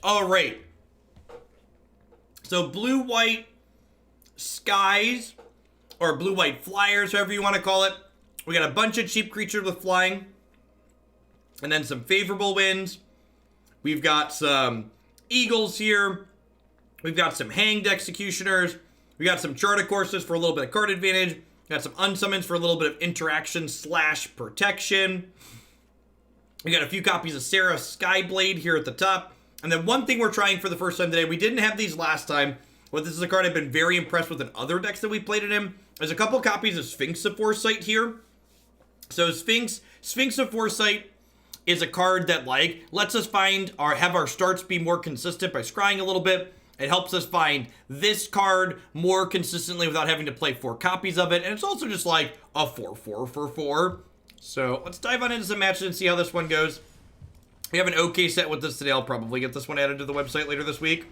All right. So blue-white skies, or blue-white flyers, however you want to call it. We got a bunch of cheap creatures with flying. And then some favorable winds. We've got some eagles here. We've got some hanged executioners. We got some charter courses for a little bit of card advantage. We got some unsummons for a little bit of interaction / protection. We got a few copies of Sarah Skyblade here at the top. And then one thing we're trying for the first time today, we didn't have these last time, but this is a card I've been very impressed with in other decks that we played it in. There's a couple copies of Sphinx of Foresight here. So Sphinx of Foresight is a card that like lets us find or have our starts be more consistent by scrying a little bit. It helps us find this card more consistently without having to play 4 copies of it. And it's also just like a 4/4 for 4. So let's dive on into some matches and see how this one goes. We have an okay set with this today. I'll probably get this one added to the website later this week.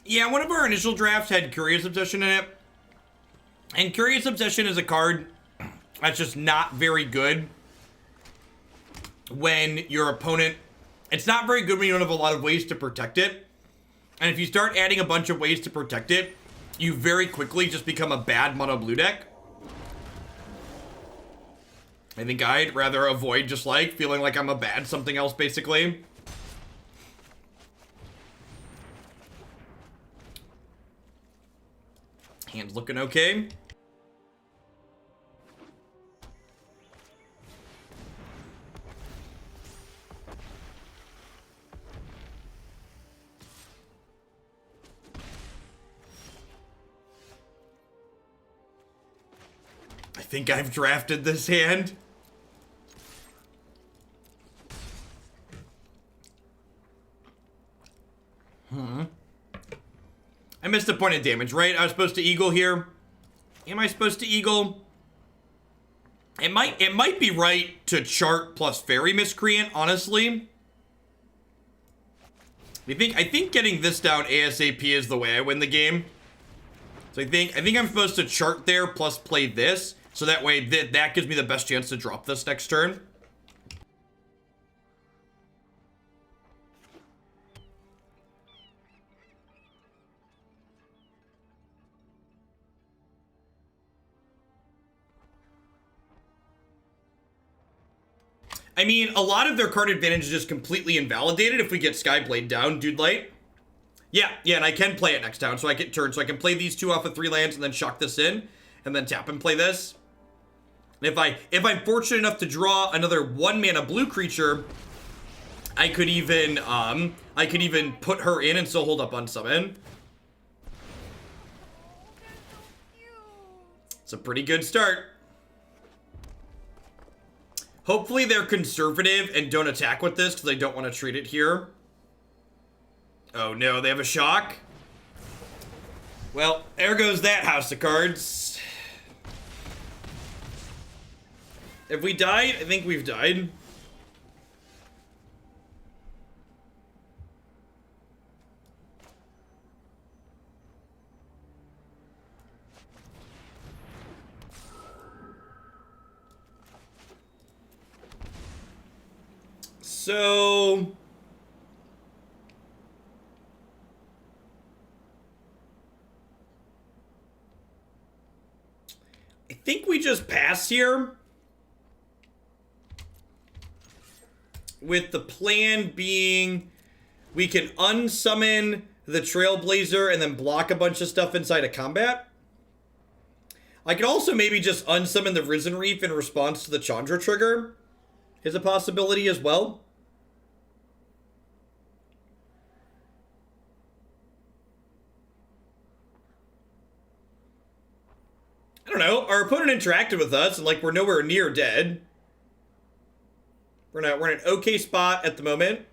Yeah, one of our initial drafts had Curious Obsession in it. And Curious Obsession is a card that's just not very good when your opponent... It's not very good when you don't have a lot of ways to protect it. And if you start adding a bunch of ways to protect it, you very quickly just become a bad mono blue deck. I think I'd rather avoid just like feeling like I'm a bad something else, basically. Hand's looking okay. I think I've drafted this hand. I missed a point of damage, right? I was supposed to eagle here. Am I supposed to eagle? It might be right to chart plus Faerie Miscreant, honestly. I think getting this down ASAP is the way I win the game. So I think I'm supposed to chart there plus play this, so that way that gives me the best chance to drop this next turn. I mean, a lot of their card advantage is just completely invalidated if we get Skyblade down, Dude Light. Yeah, and I can play it next turn, so I get turn, so I can play these 2 off of 3 lands and then shock this in, and then tap and play this. And if I'm fortunate enough to draw another 1-mana blue creature, I could even put her in and still hold up Unsummon. It's a pretty good start. Hopefully they're conservative and don't attack with this because I don't want to treat it here. Oh no, they have a shock. Well, there goes that house of cards. Have we died? I think we've died. So I think we just pass here. With the plan being we can unsummon the Trailblazer and then block a bunch of stuff inside of combat. I could also maybe just unsummon the Risen Reef in response to the Chandra trigger. Is a possibility as well. I don't know. Our opponent interacted with us and like we're nowhere near dead. We're in an okay spot at the moment.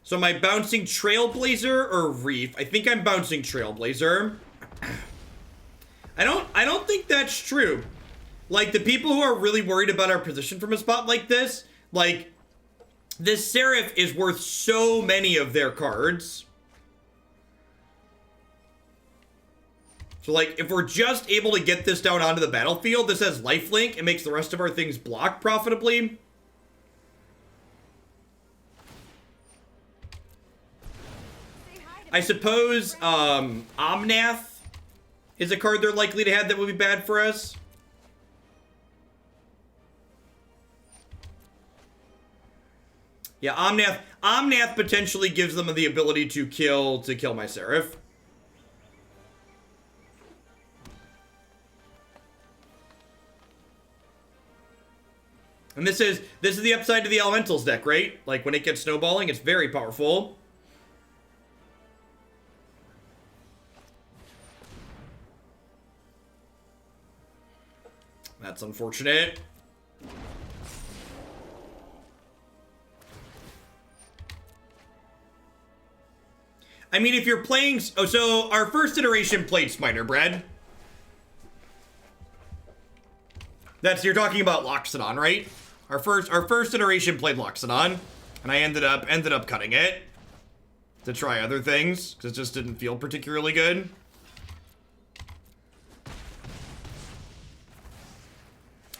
So am I bouncing Trailblazer or Reef? I think I'm bouncing Trailblazer. I don't think that's true. Like, the people who are really worried about our position from a spot like this, like, this Seraph is worth so many of their cards. So, like, if we're just able to get this down onto the battlefield, this has lifelink. It makes the rest of our things block profitably. I suppose Omnath is a card they're likely to have that would be bad for us. Yeah, Omnath potentially gives them the ability to kill my Seraph. And this is the upside to the Elementals deck, right? Like, when it gets snowballing, it's very powerful. That's unfortunate. I mean, if you're playing... Oh, so our first iteration played Smiter Bread. You're talking about Loxodon, right? Our first iteration played Loxodon, and I ended up cutting it to try other things because it just didn't feel particularly good.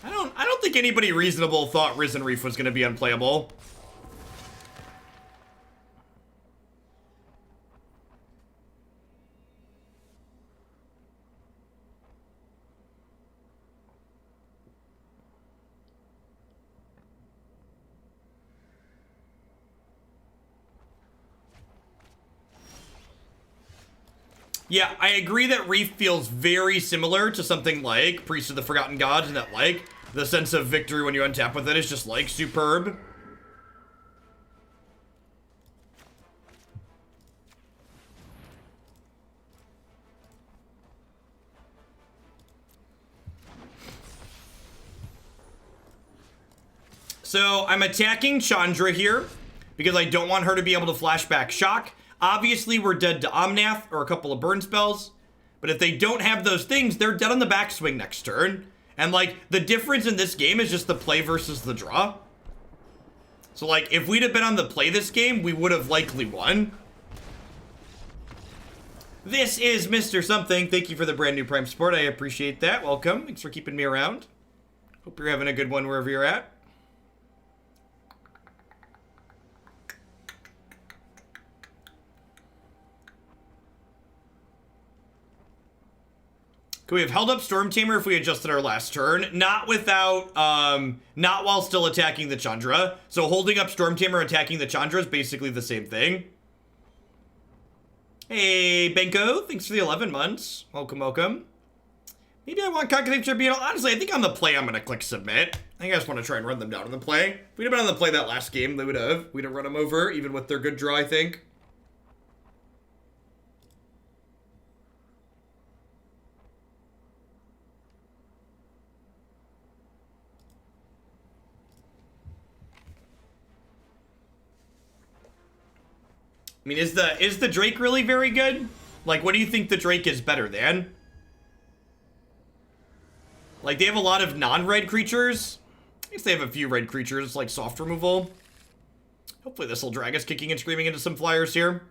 I don't think anybody reasonable thought Risen Reef was going to be unplayable. Yeah, I agree that Reef feels very similar to something like Priest of the Forgotten Gods, and that, like, the sense of victory when you untap with it is just, like, superb. So, I'm attacking Chandra here, because I don't want her to be able to flashback Shock. Obviously, we're dead to Omnath or a couple of burn spells. But if they don't have those things, they're dead on the backswing next turn. And, like, the difference in this game is just the play versus the draw. So, like, if we'd have been on the play this game, we would have likely won. This is Mr. Something. Thank you for the brand new Prime support. I appreciate that. Welcome. Thanks for keeping me around. Hope you're having a good one wherever you're at. Could we have held up Stormtamer if we adjusted our last turn? Not without, not while still attacking the Chandra. So holding up Stormtamer, attacking the Chandra is basically the same thing. Hey, Benko, thanks for the 11 months. Welcome, welcome. Maybe I want Conclave Tribunal. Honestly, I think on the play, I'm going to click submit. I think I just want to try and run them down on the play. If we'd have been on the play that last game, we'd have run them over, even with their good draw, I think. I mean, is the Drake really very good? Like, what do you think the Drake is better than? Like, they have a lot of non-red creatures. I guess they have a few red creatures, like soft removal. Hopefully this will drag us kicking and screaming into some flyers here.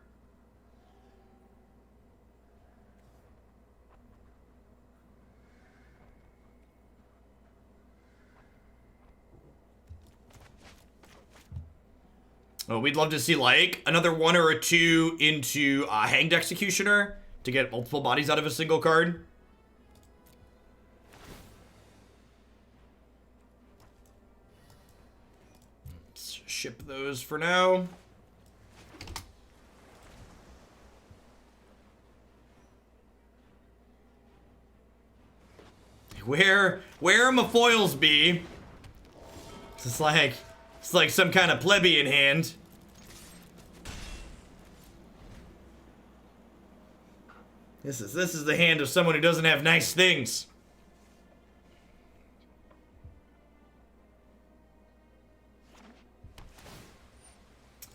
Oh, we'd love to see, like, another 1 or a 2 into Hanged Executioner to get multiple bodies out of a single card. Let's ship those for now. Where my foils be? It's like some kind of plebeian hand. This is the hand of someone who doesn't have nice things.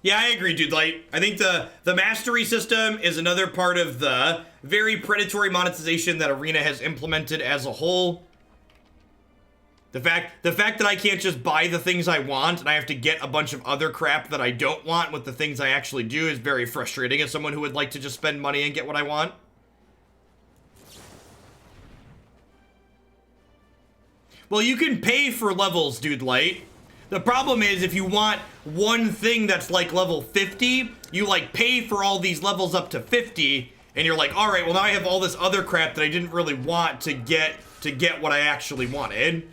Yeah, I agree, dude. Like, I think the mastery system is another part of the very predatory monetization that Arena has implemented as a whole. The fact that I can't just buy the things I want and I have to get a bunch of other crap that I don't want with the things I actually do is very frustrating as someone who would like to just spend money and get what I want. Well, you can pay for levels, dude, Light. The problem is if you want one thing that's like level 50, you like pay for all these levels up to 50 and you're like, all right, well now I have all this other crap that I didn't really want to get what I actually wanted.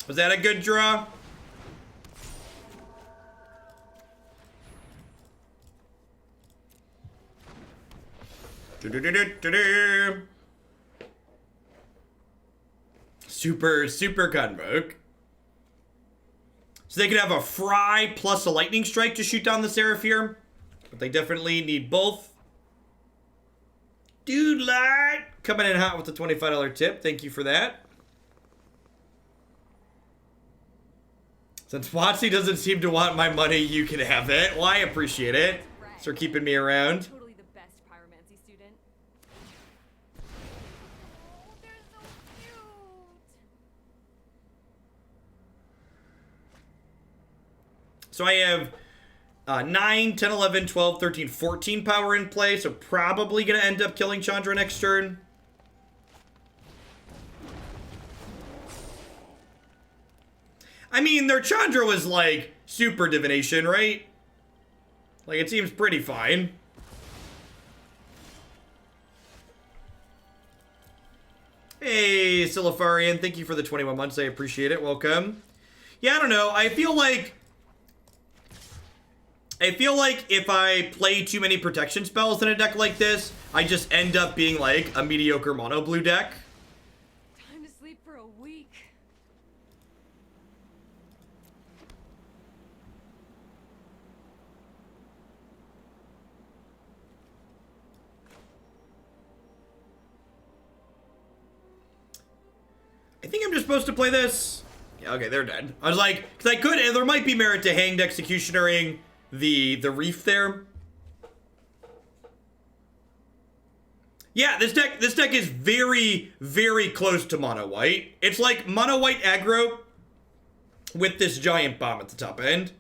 Was that a good draw? Super Convoke. So they could have a Fry plus a Lightning Strike to shoot down the Seraphir. But they definitely need both. Dude, Light! Coming in hot with the $25 tip. Thank you for that. Since Watsy doesn't seem to want my money, you can have it. Well, I appreciate it. Thanks for keeping me around. Totally the best pyromancy student. Oh, they're so cute. So I have 9, 10, 11, 12, 13, 14 power in play. So probably going to end up killing Chandra next turn. I mean, their Chandra was like super divination, right? Like, it seems pretty fine. Hey, Silafarian, thank you for the 21 months. I appreciate it. Welcome. Yeah, I don't know. I feel like if I play too many protection spells in a deck like this, I just end up being like a mediocre mono blue deck. Time to sleep for a week. I think I'm just supposed to play this. Yeah, okay, they're dead. I was like, because I could, there might be merit to Hanged Executionering the Reef there. Yeah, this deck is very, very close to mono white. It's like mono white aggro with this giant bomb at the top end.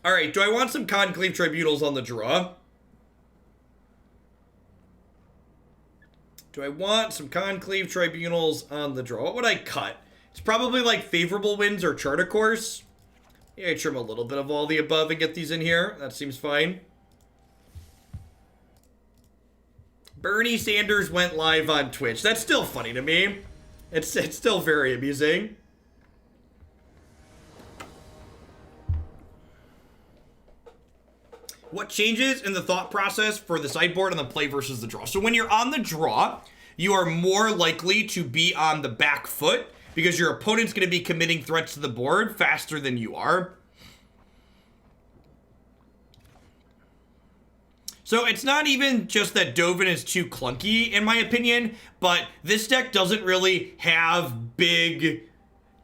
All right, do I want some Conclave Tribunals on the draw? Do I want some Conclave Tribunals on the draw? What would I cut? It's probably like Favorable Winds or Chart a Course. Yeah, I trim a little bit of all the above and get these in here. That seems fine. Bernie Sanders went live on Twitch. That's still funny to me. It's still very amusing. What changes in the thought process for the sideboard on the play versus the draw? So when you're on the draw, you are more likely to be on the back foot because your opponent's going to be committing threats to the board faster than you are. So it's not even just that Dovin is too clunky, in my opinion, but this deck doesn't really have big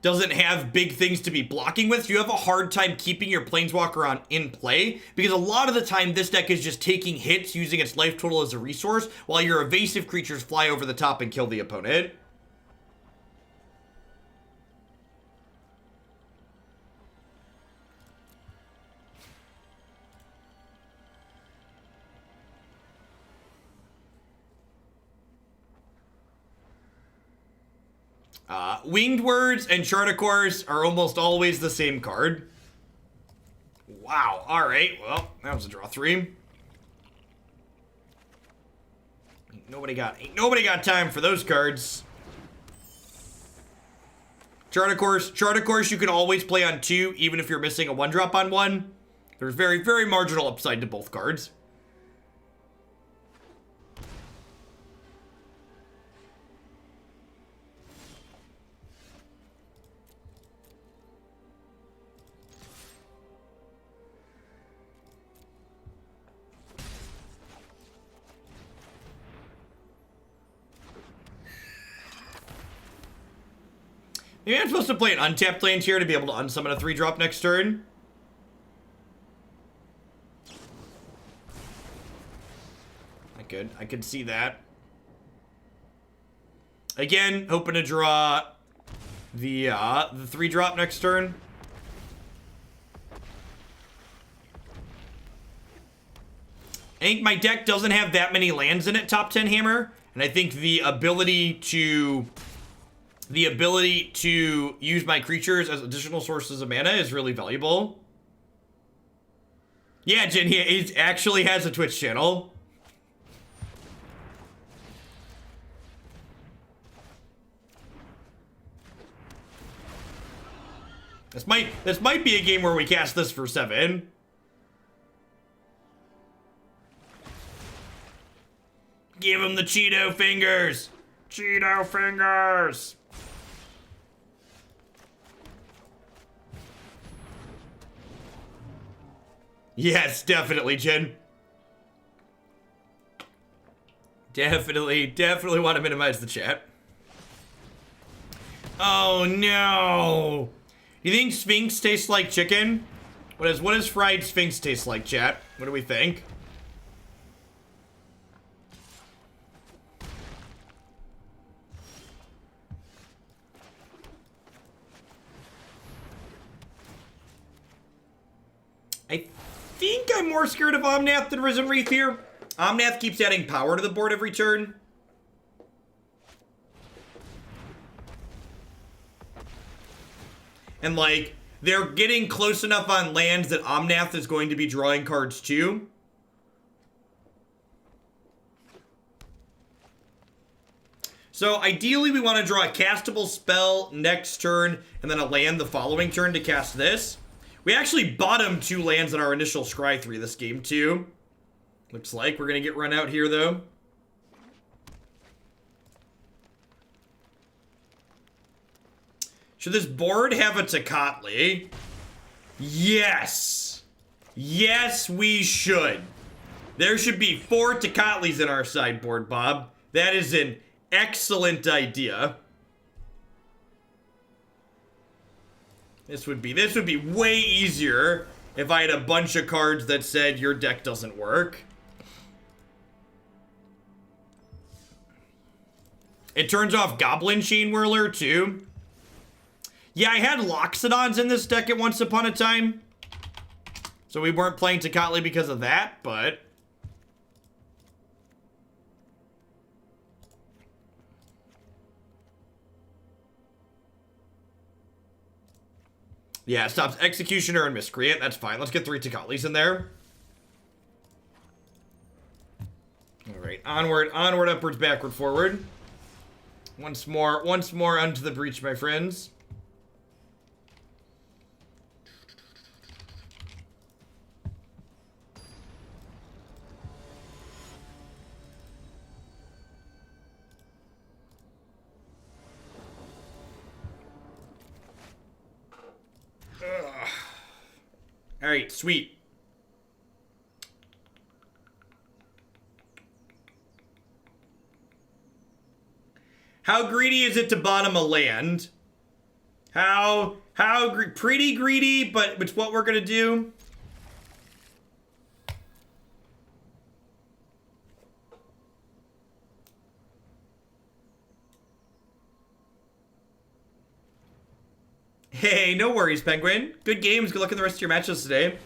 things to be blocking with. So you have a hard time keeping your Planeswalker on in play, because a lot of the time this deck is just taking hits using its life total as a resource, while your evasive creatures fly over the top and kill the opponent. Winged Words and Charticors are almost always the same card. Wow, alright, well, that was a draw 3. Ain't nobody got time for those cards. Charticors you can always play on 2, even if you're missing a 1-drop on 1. There's very, very marginal upside to both cards. Maybe I'm supposed to play an untapped land here to be able to unsummon a 3-drop next turn. I could see that. Again, hoping to draw the 3-drop next turn. I think my deck doesn't have that many lands in it, top 10 hammer, and I think the ability to use my creatures as additional sources of mana is really valuable. Yeah, Jin, he actually has a Twitch channel. This might be a game where we cast this for 7. Give him the Cheeto fingers. Cheeto fingers. Yes, definitely, Jen. Definitely want to minimize the chat. Oh no. You think Sphinx tastes like chicken? What does fried Sphinx taste like, chat? What do we think? I think I'm more scared of Omnath than Risen Wreath here. Omnath keeps adding power to the board every turn. And, like, they're getting close enough on lands that Omnath is going to be drawing cards too. So, ideally, we want to draw a castable spell next turn, and then a land the following turn to cast this. We actually bottomed 2 lands in our initial Scry 3 this game, too. Looks like we're going to get run out here, though. Should this board have a Tocatli? Yes! Yes, we should. There should be 4 Tocatlis in our sideboard, Bob. That is an excellent idea. This would be way easier if I had a bunch of cards that said your deck doesn't work. It turns off Goblin Chain Whirler too. Yeah, I had Loxodons in this deck at once upon a time. So we weren't playing Tocatli because of that, but... yeah, it stops Executioner and Miscreant. That's fine. Let's get 3 Tocatlis in there. Alright, onward, upwards, backward, forward. Once more unto the breach, my friends. Alright, sweet. How greedy is it to bottom a land? Pretty greedy, but it's what we're gonna do. Hey, no worries, Penguin. Good games. Good luck in the rest of your matches today.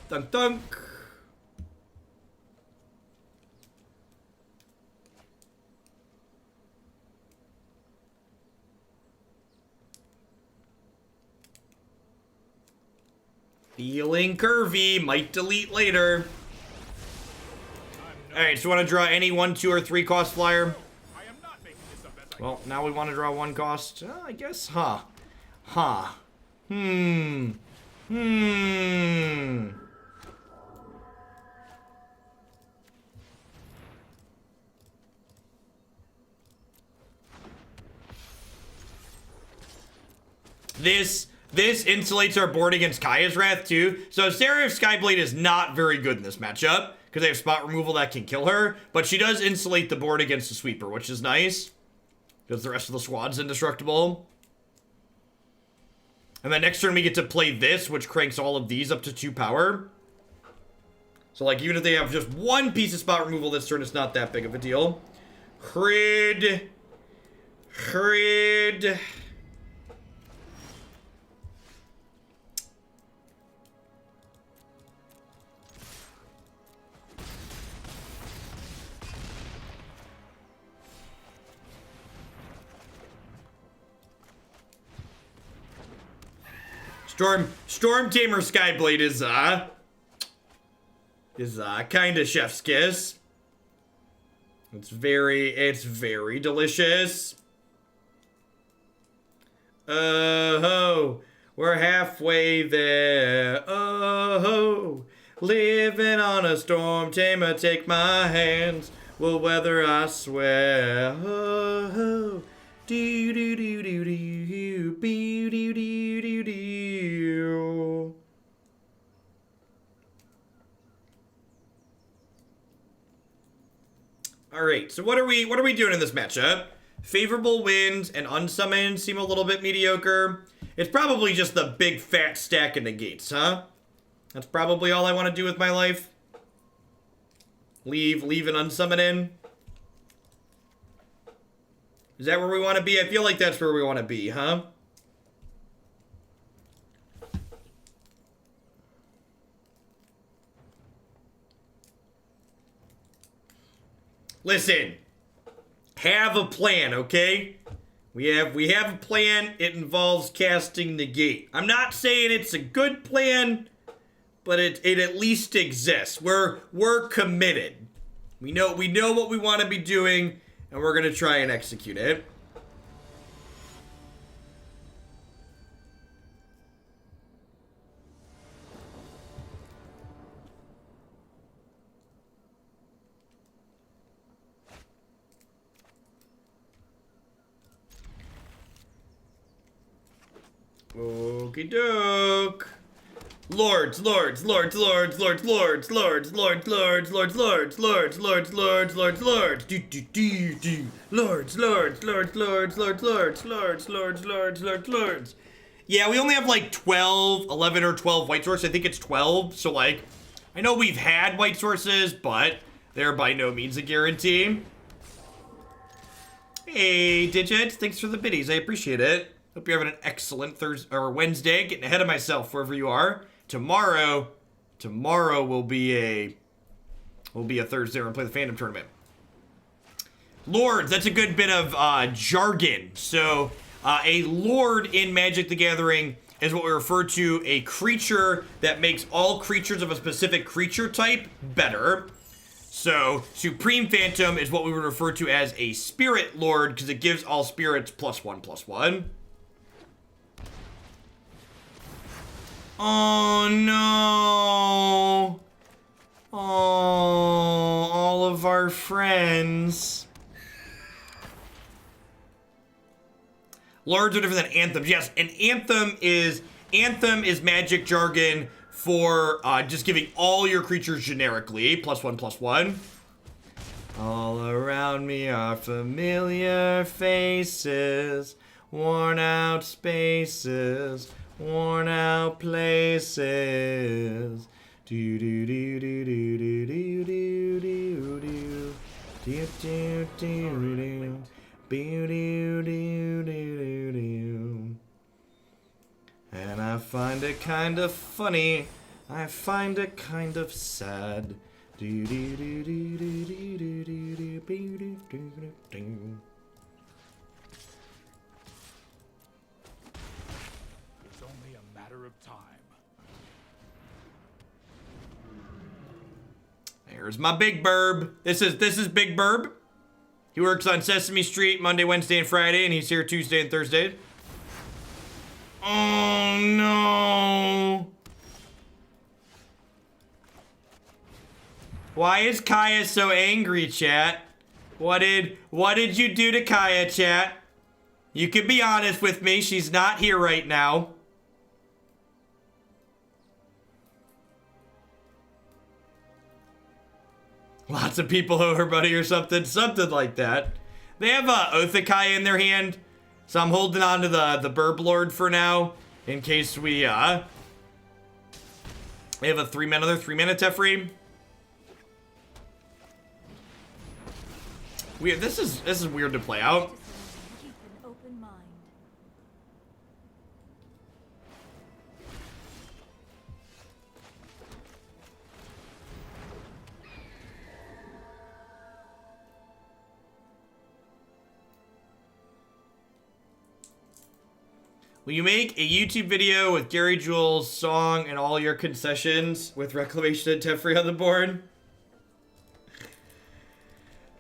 Dunk dunk. Feeling curvy. Might delete later. Alright, so want to draw any 1, 2, or 3 cost flyer? Well, now we want to draw 1 cost. I guess, huh. This insulates our board against Kaya's Wrath too. So Seraph Skyblade is not very good in this matchup because they have spot removal that can kill her, but she does insulate the board against the sweeper, which is nice because the rest of the squad's indestructible. And then next turn we get to play this, which cranks all of these up to 2 power. So like even if they have just 1 piece of spot removal this turn, it's not that big of a deal. Hrid. Stormtamer Skyblade is kinda chef's kiss. It's very delicious. Oh, we're halfway there. Oh, living on a Stormtamer, take my hands, we'll weather, I swear. Oh, do do do do do, do do do do do. All right, so what are we doing in this matchup? Favorable wins and Unsummon seem a little bit mediocre. It's probably just the big fat stack of negates, huh? That's probably all I want to do with my life. Leave an Unsummon in. Is that where we want to be? I feel like that's where we want to be, huh? Listen, have a plan, okay? We have a plan. It involves casting Negate. I'm not saying it's a good plan, but it at least exists. We're committed. We know what we want to be doing, and we're gonna try and execute it. Okie doke. Lords. Yeah, we only have like 12, 11 or 12 white sources. I think it's 12. So like, I know we've had white sources, but they're by no means a guarantee. Hey, Digit, thanks for the biddies. I appreciate it. Hope you're having an excellent Thursday or Wednesday. Getting ahead of myself wherever you are. Tomorrow will be a Thursday when we play the Phantom Tournament. Lords, that's a good bit of jargon. So a Lord in Magic the Gathering is what we refer to a creature that makes all creatures of a specific creature type better. So Supreme Phantom is what we would refer to as a Spirit Lord because it gives all spirits +1/+1. Oh no. Oh, all of our friends. Lords are different than anthems. Yes, an anthem is magic jargon for just giving all your creatures generically +1/+1. All around me are familiar faces, worn out spaces, worn out places. Do do do do do do do do do do do do do do. And I find it kind of funny. I find it kind of sad. It's only a matter of time. There's my Big Burb. This is Big Burb. He works on Sesame Street Monday, Wednesday, and Friday, and he's here Tuesday and Thursday. Oh no. Why is Kaya so angry, chat? What did you do to Kaya, chat? You can be honest with me. She's not here right now. Lots of people owe her buddy or something like that. They have Othakai in their hand, so I'm holding on to the Burb Lord for now, in case we have another 3 mana Teferi. Weird. This is weird to play out. Keep an open mind. Will you make a YouTube video with Gary Jules' song and all your concessions with Reclamation and Teferi on the board?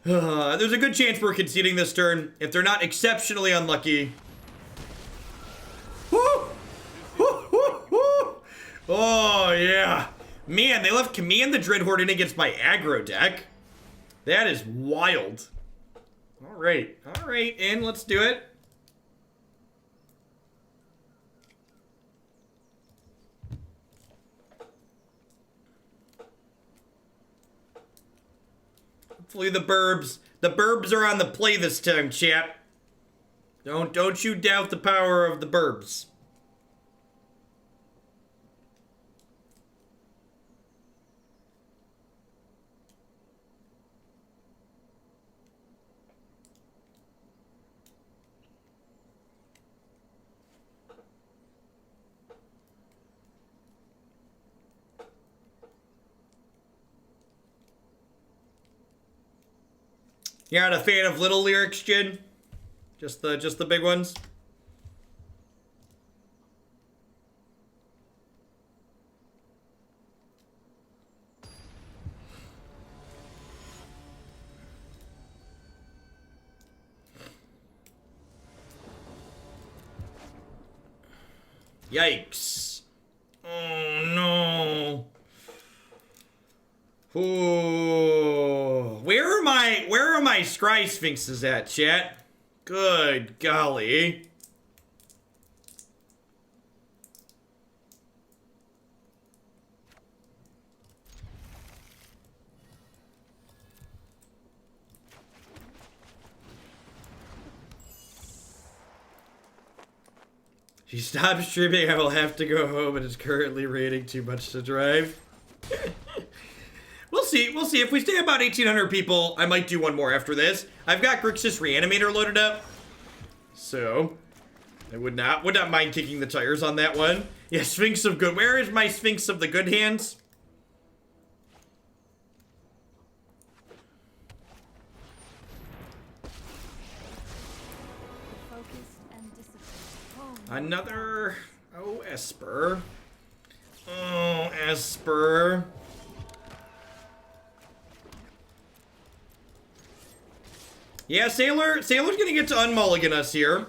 There's a good chance we're conceding this turn if they're not exceptionally unlucky. Woo! Woo, woo, woo! Oh, yeah. Man, they left Command the Dreadhorde in against my aggro deck. That is wild. All right, in. Let's do it. Hopefully the burbs are on the play this time, chat. Don't you doubt the power of the burbs. You're not a fan of little lyrics, Jin? Just the big ones? Yikes. Oh no. Ooh. Where are my Scry Sphinxes at, chat? Good golly. She stopped streaming. I will have to go home. It is currently raining too much to drive. We'll see. We'll see. If we stay about 1,800 people, I might do one more after this. I've got Grixis Reanimator loaded up, so I would not mind kicking the tires on that one. Yeah, Sphinx of Good. Where is my Sphinx of the Good Hands? Another... Oh, Esper. Oh, Esper. Yeah, Sailor's gonna get to unmulligan us here.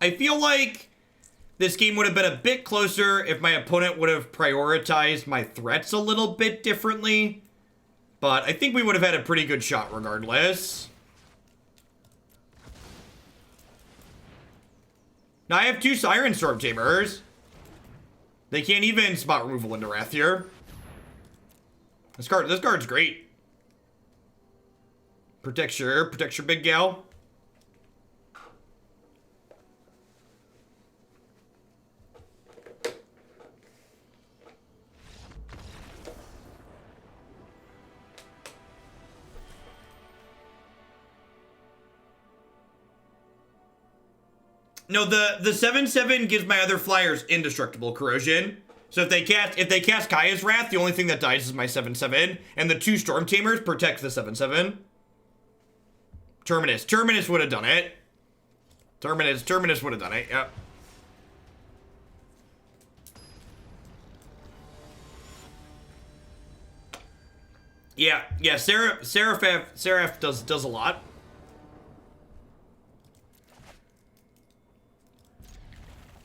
I feel like this game would have been a bit closer if my opponent would have prioritized my threats a little bit differently. But I think we would have had a pretty good shot regardless. Now I have 2 Siren Stormtamers. They can't even spot removal into Wrathier. This card's great. Protects your big gal. No, the 7/7 gives my other flyers indestructible corrosion. So if they cast Kaya's Wrath, the only thing that dies is my 7/7, and the 2 Stormtamers protect the 7/7. Terminus would have done it. Terminus would have done it. Yep. Yeah. Seraph does a lot.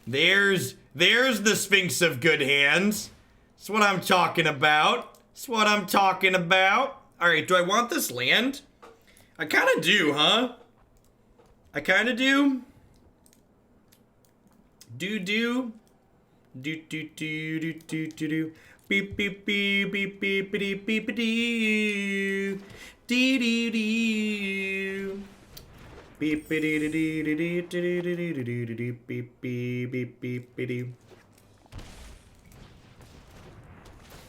There's the Sphinx of good hands. That's what I'm talking about. Alright, do I want this land? I kind of do, huh? I kind of do. Do. Beep, beep, beep, beep, beep, beep, beep, beep, beep, doo. Beep beep beep beep beep beep beep.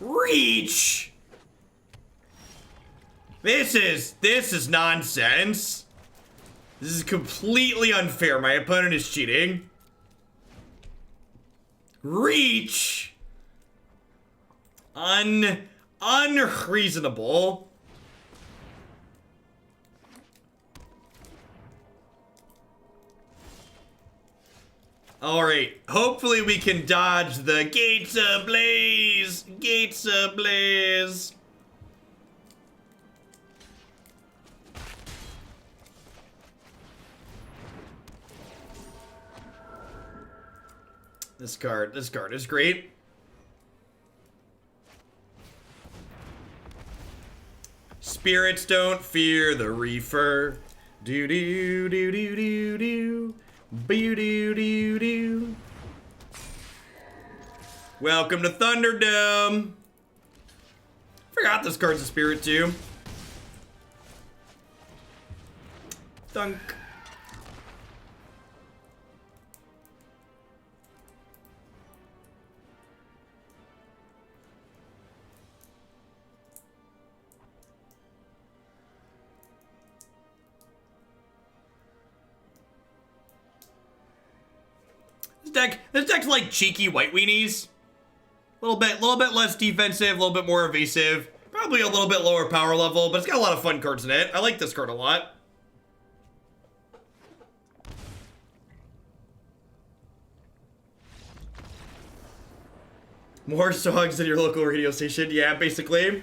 Reach. This is nonsense. This is completely unfair. My opponent is cheating. Reach. Unreasonable. Alright, hopefully we can dodge the gates ablaze! Gates ablaze! This card is great. Spirits don't fear the reefer. Do do do do do do. Boo-doo-doo-doo. Welcome to Thunderdome. Forgot this card's a spirit too. Thunk. This deck's like cheeky white weenies. A little bit less defensive, a little bit more evasive. Probably a little bit lower power level, but it's got a lot of fun cards in it. I like this card a lot. More songs than your local radio station. Yeah, basically.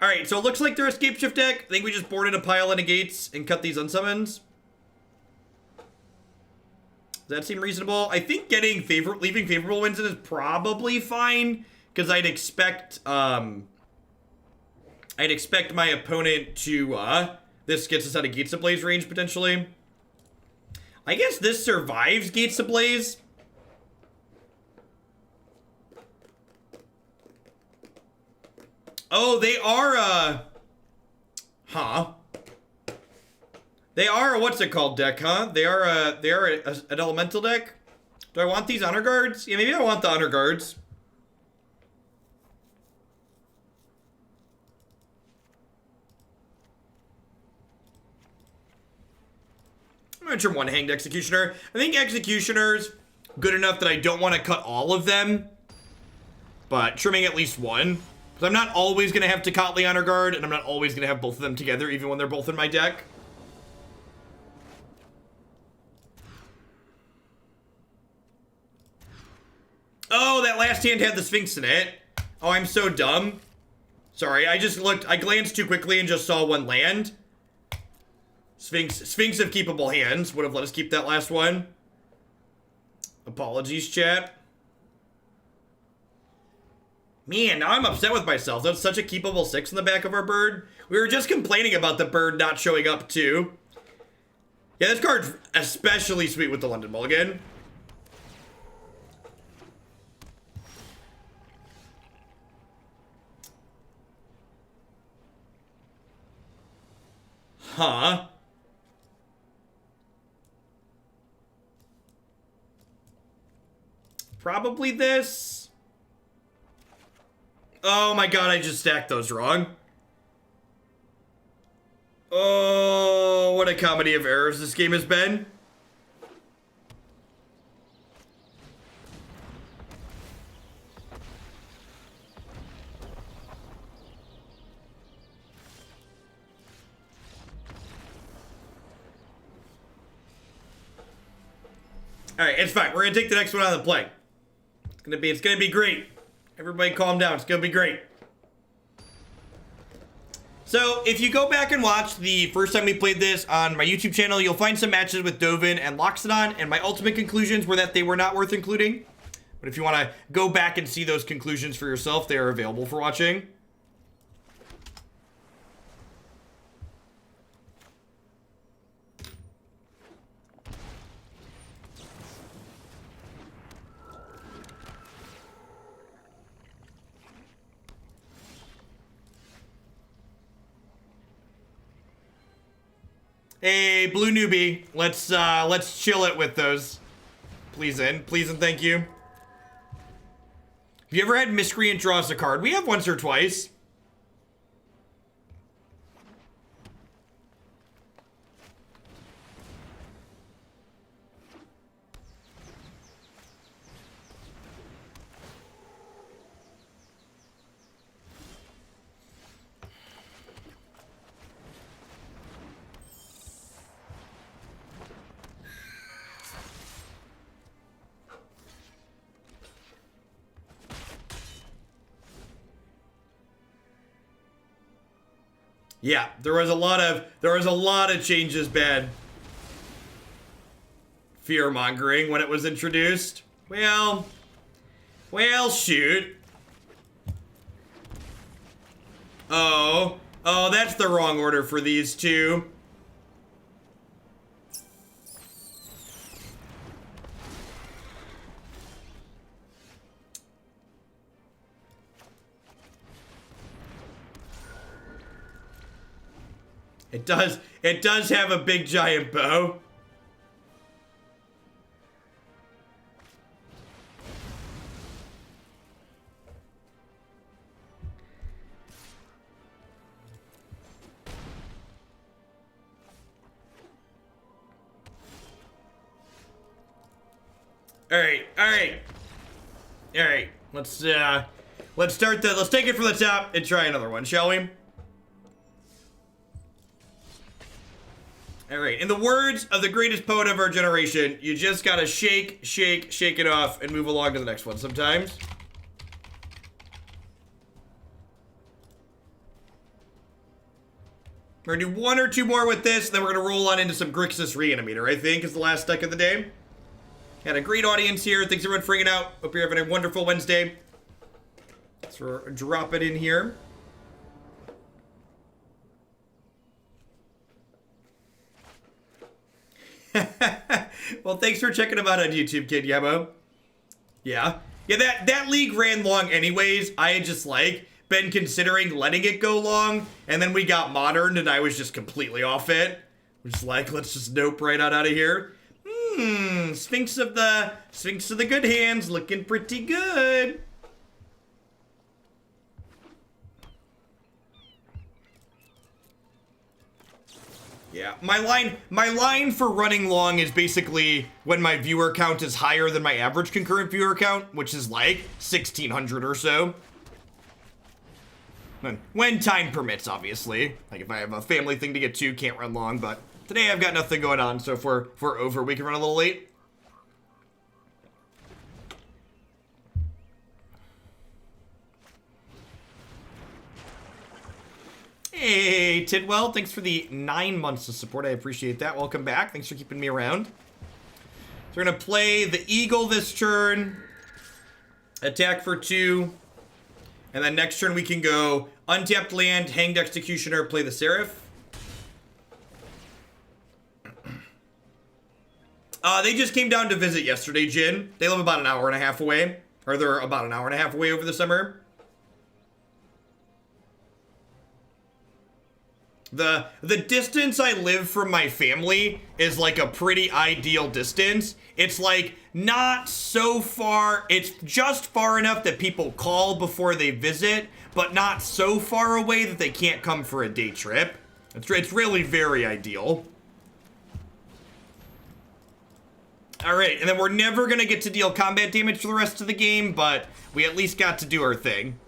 Alright, so it looks like their escape shift deck. I think we just board in a pile of negates and cut these unsummons. Does that seem reasonable? I think leaving favorable wins in is probably fine, because I'd expect my opponent to this gets us out of Gates Ablaze range potentially. I guess this survives Gates Ablaze. Oh, they are They are a what's it called deck, huh? They are an elemental deck. Do I want these honor guards? Yeah, maybe I want the honor guards. I'm gonna trim one Hanged Executioner. I think Executioner's good enough that I don't want to cut all of them, but trimming at least one. Because I'm not always gonna have Tocatli honor guard, and I'm not always gonna have both of them together, even when they're both in my deck. Oh, that last hand had the Sphinx in it. Oh, I'm so dumb. Sorry, I glanced too quickly and just saw one land. Sphinx of Keepable Hands would have let us keep that last one. Apologies, chat. Man, now I'm upset with myself. That's such a keepable 6 in the back of our bird. We were just complaining about the bird not showing up, too. Yeah, this card's especially sweet with the London Mulligan. Huh? Probably this. Oh my god, I just stacked those wrong. Oh, what a comedy of errors this game has been. Alright, it's fine. We're gonna take the next one out of the play. It's gonna be great. Everybody calm down. It's gonna be great. So, if you go back and watch the first time we played this on my YouTube channel, you'll find some matches with Dovin and Loxodon, and my ultimate conclusions were that they were not worth including. But if you want to go back and see those conclusions for yourself, they are available for watching. Hey, blue newbie, let's chill it with those. Please and thank you. Have you ever had Miscreant draw us a card? We have once or twice. Yeah, there was a lot of changes bad. Fear mongering when it was introduced. Well, shoot. Oh, that's the wrong order for these two. It does have a big giant bow. All right. Let's take it from the top and try another one, shall we? All right, in the words of the greatest poet of our generation, you just gotta shake it off and move along to the next one sometimes. We're gonna do one or two more with this, then we're gonna roll on into some Grixis Reanimator, I think, is the last deck of the day. Had a great audience here. Thanks everyone for hanging out. Hope you're having a wonderful Wednesday. So drop it in here. Well, thanks for checking them out on YouTube, Kid Yemo. Yeah, that league ran long anyways. I had just, been considering letting it go long, and then we got moderned, and I was just completely off it. We're just let's just nope right out of here. Sphinx of the good hands, looking pretty good. Yeah, my line for running long is basically when my viewer count is higher than my average concurrent viewer count, which is 1,600 or so. When time permits, obviously. If I have a family thing to get to, can't run long, but today I've got nothing going on, so if we're over, we can run a little late. Hey, Tidwell, thanks for the 9 months of support. I appreciate that. Welcome back. Thanks for keeping me around. So we're going to play the Eagle this turn. Attack for 2. And then next turn we can go untapped land, Hanged Executioner, play the Seraph. They just came down to visit yesterday, Jin. They live about an hour and a half away. Or they're about an hour and a half away over the summer. The distance I live from my family is like a pretty ideal distance. It's like not so far. It's just far enough that people call before they visit, but not so far away that they can't come for a day trip. It's really very ideal. All right, and then we're never going to get to deal combat damage for the rest of the game, but we at least got to do our thing.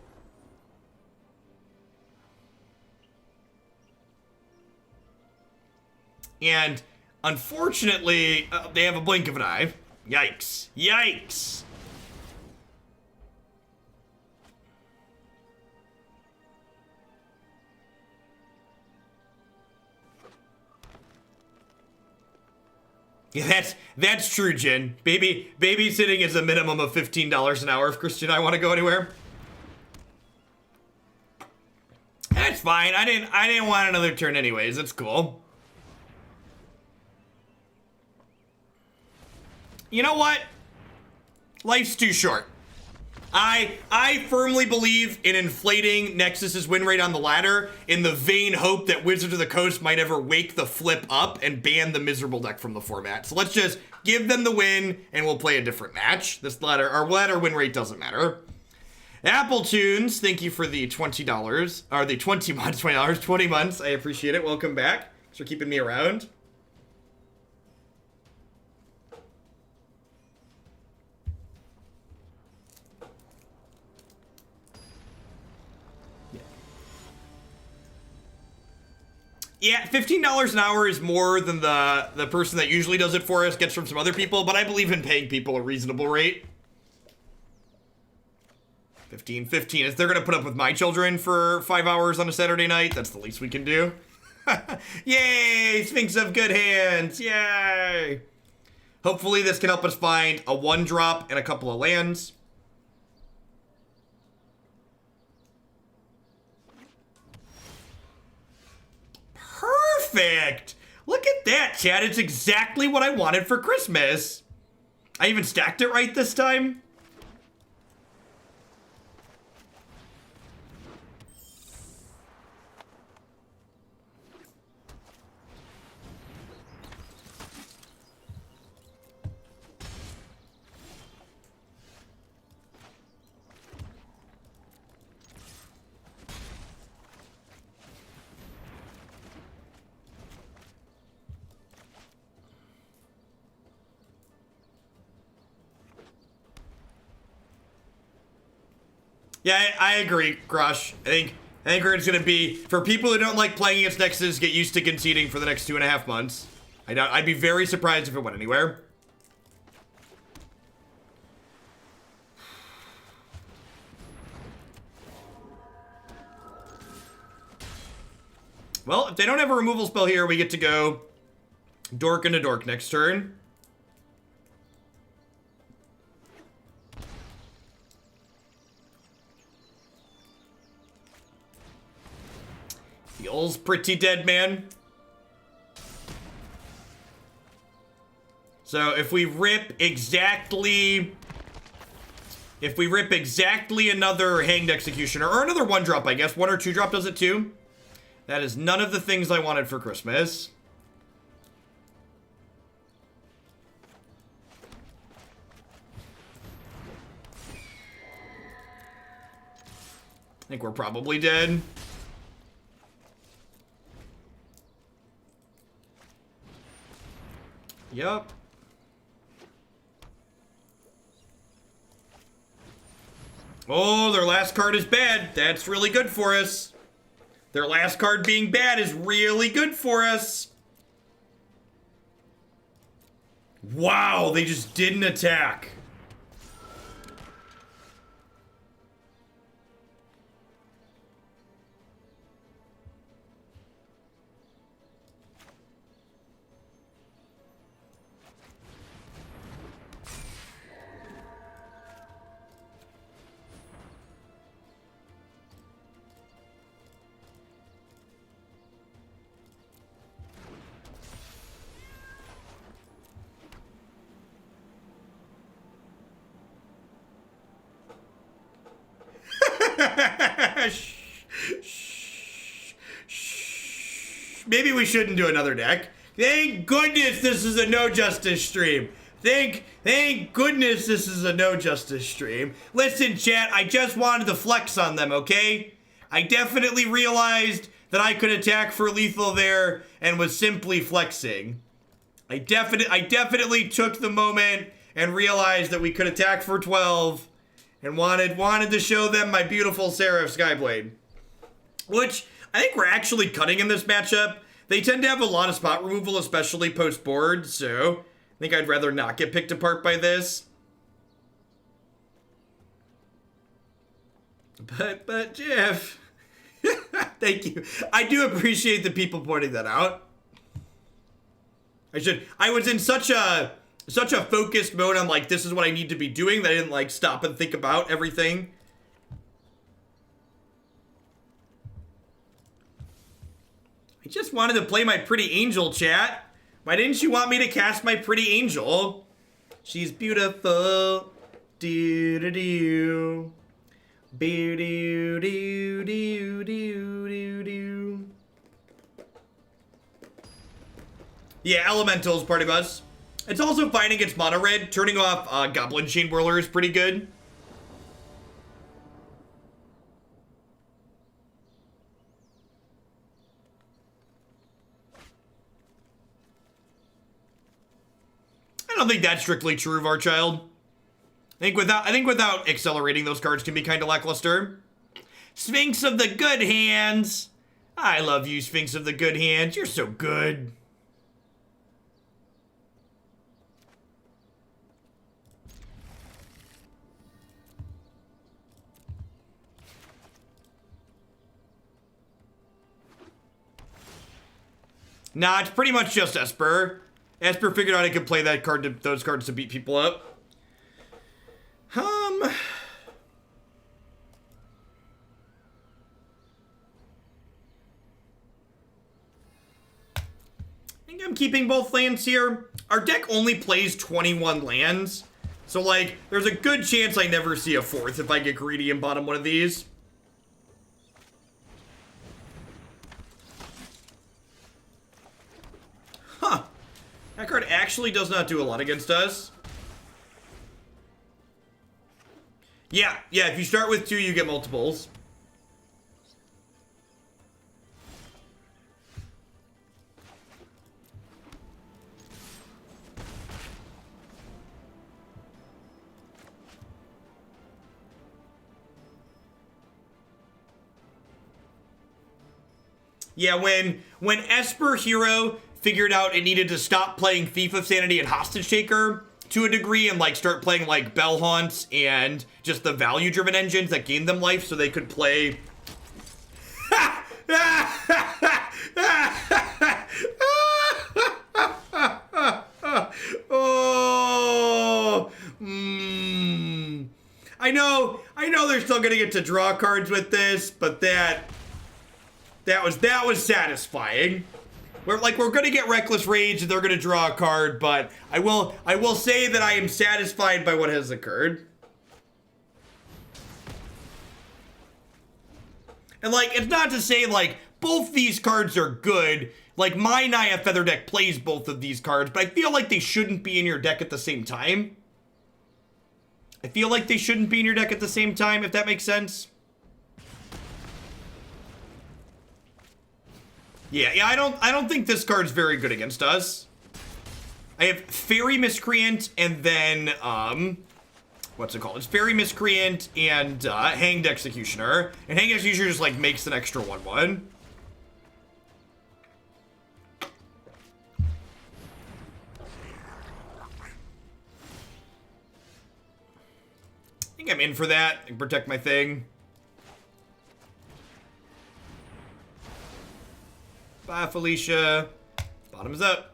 And unfortunately, they have a blink of an eye. Yikes. Yikes. Yeah, that's true, Jin. Babysitting is a minimum of $15 an hour if Christian and I want to go anywhere. That's fine. I didn't want another turn anyways. That's cool. You know what? Life's too short. I firmly believe in inflating Nexus's win rate on the ladder in the vain hope that Wizards of the Coast might ever wake the flip up and ban the miserable deck from the format. So let's just give them the win and we'll play a different match. Our ladder win rate doesn't matter. Apple Tunes, thank you for the $20, or the 20 months, $20, 20 months. I appreciate it. Welcome back. Thanks for keeping me around. Yeah, $15 an hour is more than the person that usually does it for us gets from some other people, but I believe in paying people a reasonable rate. 15. If they're going to put up with my children for 5 hours on a Saturday night, that's the least we can do. Yay! Sphinx of good hands! Yay! Hopefully this can help us find a 1-drop and a couple of lands. Perfect! Look at that, chat. It's exactly what I wanted for Christmas. I even stacked it right this time. Yeah, I agree, Crush. I think it's gonna be, for people who don't like playing against Nexus, get used to conceding for the next 2.5 months. I'd be very surprised if it went anywhere. Well, if they don't have a removal spell here, we get to go Dork into Dork next turn. Feels pretty dead, man. So if we rip exactly another Hanged Executioner, or another 1-drop, I guess. 1 or 2-drop does it too. That is none of the things I wanted for Christmas. I think we're probably dead. Yup. Oh, their last card is bad. That's really good for us. Their last card being bad is really good for us. Wow, they just didn't attack. Maybe we shouldn't do another deck. Thank goodness this is a no justice stream. Thank goodness this is a no justice stream. Listen, chat, I just wanted to flex on them, okay? I definitely realized that I could attack for lethal there and was simply flexing. I definitely took the moment and realized that we could attack for 12 and wanted to show them my beautiful Seraph Skyblade. Which I think we're actually cutting in this matchup. They tend to have a lot of spot removal, especially post-board, so I think I'd rather not get picked apart by this. But Jeff, thank you. I do appreciate the people pointing that out. I was in such a focused mode on like, this is what I need to be doing, that I didn't like stop and think about everything. I just wanted to play my pretty angel, chat. Why didn't you want me to cast my pretty angel? She's beautiful. Do-do-do. Be-do-do-do-do-do-do. Yeah, Elemental's Party Bus. It's also fine against Mono Red. Turning off Goblin Chain Whirler is pretty good. I don't think that's strictly true of our child. I think without accelerating, those cards can be kind of lackluster. Sphinx of the Good Hands. I love you, Sphinx of the Good Hands. You're so good. Nah, it's pretty much just Esper. Esper figured out I could play that card those cards to beat people up. I think I'm keeping both lands here. Our deck only plays 21 lands. So, like, there's a good chance I never see a fourth if I get greedy and bottom one of these. Huh. That card actually does not do a lot against us. Yeah, if you start with 2, you get multiples. Yeah, when Esper Hero figured out it needed to stop playing Thief of Sanity and Hostage Taker to a degree and like start playing like Bell Haunts and just the value driven engines that gained them life so they could play I know they're still gonna get to draw cards with this, but that was satisfying. We're gonna get Reckless Rage and they're gonna draw a card, but I will say that I am satisfied by what has occurred. And like, it's not to say like both these cards are good. Like my Naya Feather deck plays both of these cards, but I feel like they shouldn't be in your deck at the same time. If that makes sense. Yeah, I don't think this card's very good against us. I have Faerie Miscreant and then, what's it called? It's Faerie Miscreant and, Hanged Executioner. And Hanged Executioner just, like, makes an extra 1/1. I think I'm in for that. I can protect my thing. Bye, Felicia. Bottom is up.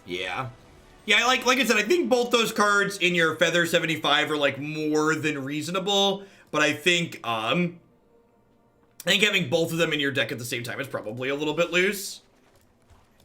Yeah. Yeah, like I said, I think both those cards in your Feather 75 are like more than reasonable, but I think having both of them in your deck at the same time is probably a little bit loose.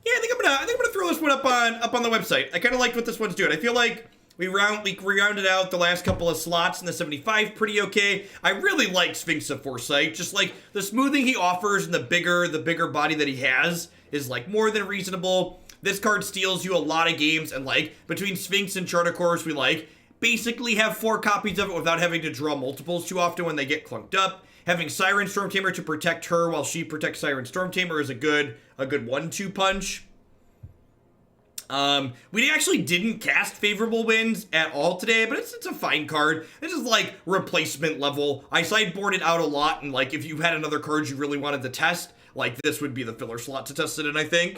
Yeah, I think I'm gonna throw this one up on the website. I kind of liked what this one's doing. I feel like we rounded out the last couple of slots in the 75 pretty okay. I really like Sphinx of Foresight. Just like the smoothing he offers and the bigger body that he has is like more than reasonable. This card steals you a lot of games, and like between Sphinx and Chart a Course, we like basically have 4 copies of it without having to draw multiples too often when they get clunked up. Having Siren Stormtamer to protect her while she protects Siren Stormtamer is a good 1-2 punch. We actually didn't cast Favorable Winds at all today, but it's a fine card. This is like replacement level. I sideboard it out a lot, and like if you had another card you really wanted to test, like this would be the filler slot to test it in, I think.